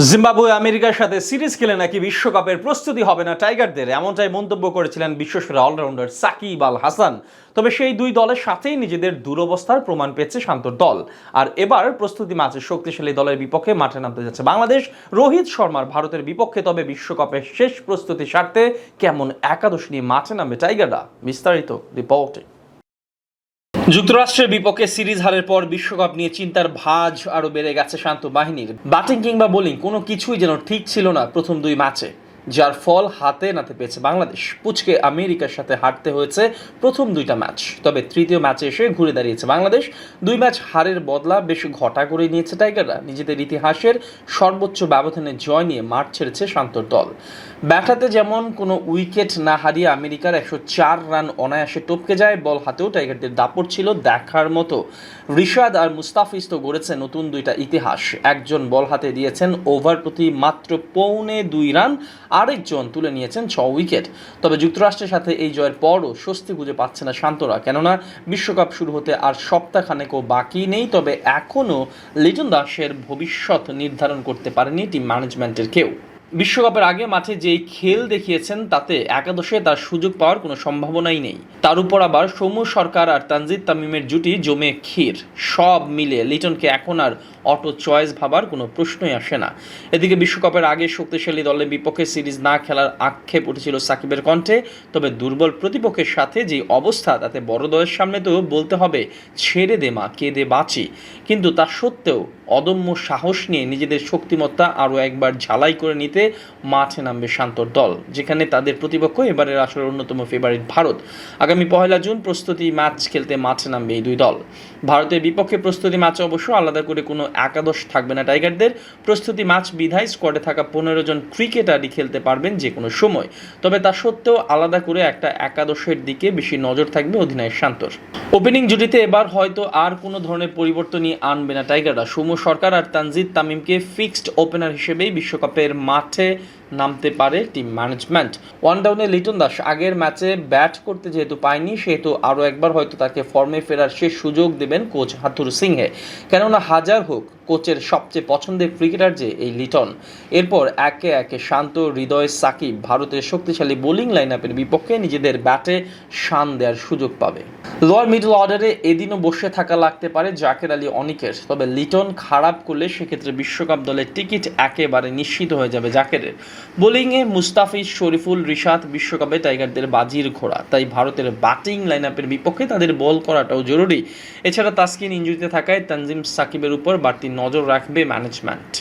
Zimbabwe আমেরিকার সাথে series খেলে নাকি বিশ্বকাপের প্রস্তুতি হবে না টাইগারদের, এমনটাই মন্তব্য করেছিলেন বিশ্বসেরা অলরাউন্ডার সাকিব আল হাসান। তবে সেই দুই দলের সাথেই নিজেদের দুরবস্থার প্রমাণ পেয়েছে শান্তর দল। আর এবার প্রস্তুতি ম্যাচে শক্তিশালী দলের বিপক্ষে মাঠে নামতে যাচ্ছে বাংলাদেশ। রোহিত শর্মার ভারতের বিপক্ষে। তবে বিশ্বকাপের শেষ প্রস্তুতি সারতে কেমন একাদশ নিয়ে মাঠে নামবে টাইগাররা, বিস্তারিত রিপোর্টে। যুক্তরাষ্ট্রের বিপক্ষে সিরিজ হারের পর বিশ্বকাপ নিয়ে চিন্তার ভাঁজ আরও বেড়ে গেছে শান্ত বাহিনীর। ব্যাটিং কিংবা বোলিং কোনো কিছুই যেন ঠিক ছিল না প্রথম দুই ম্যাচে, যার ফল হাতে নাতে পেয়েছে বাংলাদেশ। পুচকে আমেরিকার সাথে হারতে হয়েছে প্রথম দুইটা ম্যাচ, তবে তৃতীয় ম্যাচে এসে ঘুরে দাঁড়িয়েছে বাংলাদেশ। দুই ম্যাচ হারের বদলা বেশ ঘটা করে নিয়েছে টাইগাররা। নিজেদের ইতিহাসের সর্বোচ্চ ব্যবধানে জয় নিয়ে মাঠ ছেড়েছে শান্তর দল। ব্যাটাতে যেমন কোনো উইকেট না হারিয়ে আমেরিকার 104 রান অনায়াসে টপকে যায়, বল হাতেও টাইগারদের দাপট ছিল দেখার মতো। রিশাদ আর মুস্তাফিজ তো গড়েছে নতুন দুইটা ইতিহাস। একজন বল হাতে দিয়েছেন ওভার প্রতি মাত্র 2.25 রান, আরেকজন তুলে নিয়েছেন 6 উইকেট। তবে যুক্তরাষ্ট্রের সাথে এই জয়ের পরও স্বস্তি খুঁজে পাচ্ছে না শান্তরা, কেননা বিশ্বকাপ শুরু হতে আর সপ্তাহখানেকও বাকি নেই। তবে এখনও লিটন দাসের ভবিষ্যৎ নির্ধারণ করতে পারেনি টিম ম্যানেজমেন্টের কেউ। বিশ্বকাপের আগে মাঠে যেই খেল দেখিয়েছেন তাতে একাদশে তার সুযোগ পাওয়ার কোনো সম্ভাবনাই নেই। তার উপর আবার সৌম্য সরকার আর তানজিদ তামিমের জুটি জমে ক্ষীর। সব মিলে লিটনকে এখন আর অটো চয়েস ভাবার কোনো প্রশ্নই আসে না। এদিকে বিশ্বকাপের আগে শক্তিশালী দলের বিপক্ষে সিরিজ না খেলার আক্ষেপ উঠেছিল সাকিবের কণ্ঠে। তবে দুর্বল প্রতিপক্ষের সাথে যে অবস্থা, তাতে বড় দলের সামনে তো বলতে হবে ছেড়ে দে মা, কেঁদে বাঁচি। কিন্তু তা সত্ত্বেও অদম্য সাহস নিয়ে নিজেদের শক্তিমত্তা আরও একবার ঝালাই করে নিতে মাঠে নামবে শান্তর দল, যেখানে তাদের প্রতিপক্ষ এবারের আসলে অন্যতম ফেভারিট ভারত। আগামী 1 জুন প্রস্তুতি ম্যাচ খেলতে মাঠে নামবে এই দুই দল। ভারতের বিপক্ষে প্রস্তুতি ম্যাচে অবশ্য আলাদা করে কোনো একাদশ থাকবে না টাইগারদের। প্রস্তুতি ম্যাচ বিধায় স্কোয়াডে থাকা 15 জন ক্রিকেটারই খেলতে পারবেন যে কোনো সময়। তবে তা সত্ত্বেও আলাদা করে একটা একাদশের দিকে বেশি নজর থাকবে অধিনায়ক শান্তর। ওপেনিং জুটিতে এবার হয়তো আর কোনো ধরনের পরিবর্তনই আনবে না টাইগাররা। সৌম্য সরকার আর তানজিদ তামিমকে ফিক্সড ওপেনার হিসেবেই বিশ্বকাপের মাঠে নামতে পারে টিম ম্যানেজমেন্ট। ওয়ান ডাউনে লিটন দাস আগের ম্যাচে ব্যাট করতে যেহেতু পায়নি, সেহেতু আরও একবার হয়তো তাকে ফর্মে ফেরার শেষ সুযোগ দেবেন কোচ হাথুর সিংহে। কেননা হাজার হোক কোচের সবচেয়ে পছন্দের ক্রিকেটার যে এই লিটন। এরপর একে একে শান্ত, হৃদয়, সাকিব ভারতের শক্তিশালী বোলিং লাইন আপের বিপক্ষে নিজেদের ব্যাটে শান দেওয়ার সুযোগ পাবে। লোয়ার মিডল অর্ডারে এদিনও বসে থাকা লাগতে পারে জাকের আলী অনিকের। তবে লিটন খারাপ করলে সেক্ষেত্রে বিশ্বকাপ দলের টিকিট একেবারে নিশ্চিত হয়ে যাবে জাকেরের। বোলিংয়ে মুস্তাফিজ, শরীফুল, রিশাদ বিশ্বকাপে টাইগারদের বাজির ঘোড়া। তাই ভারতের ব্যাটিং লাইন আপের বিপক্ষে তাদের বল করাটাও জরুরি। এছাড়া তাসকিন ইনজুরিতে থাকায় তানজিম সাকিবের উপর বাড়তি নজর রাখবে ম্যানেজমেন্ট।